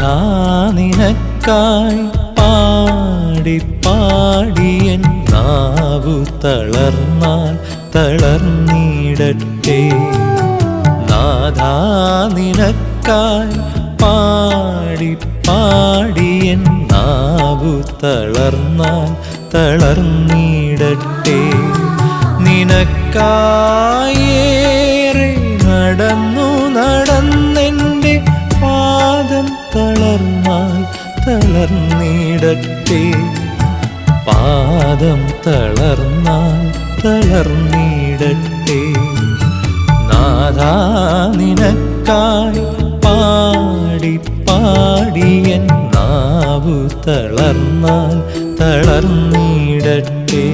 നാഥാ നിനക്കായി പാടി പാടിയൻ നാവു തളർന്നാൽ തളർന്നിടട്ടെ. നാഥാ നിനക്കായി പാടി പാടിയൻ നാവു തളർന്നാൽ തളർന്നിടട്ടെ. നിനക്കായേറെ നടന്നു നടന്നെൻ്റെ പാദം തളർന്നാൽ തളർന്നിടട്ടെ. പാദം തളർന്നാൽ തളർന്നിടട്ടെ. നാഥാ നിനക്കായി പാടി പാടിയൻ നാവു തളർന്നാൽ തളർന്നിടട്ടെ.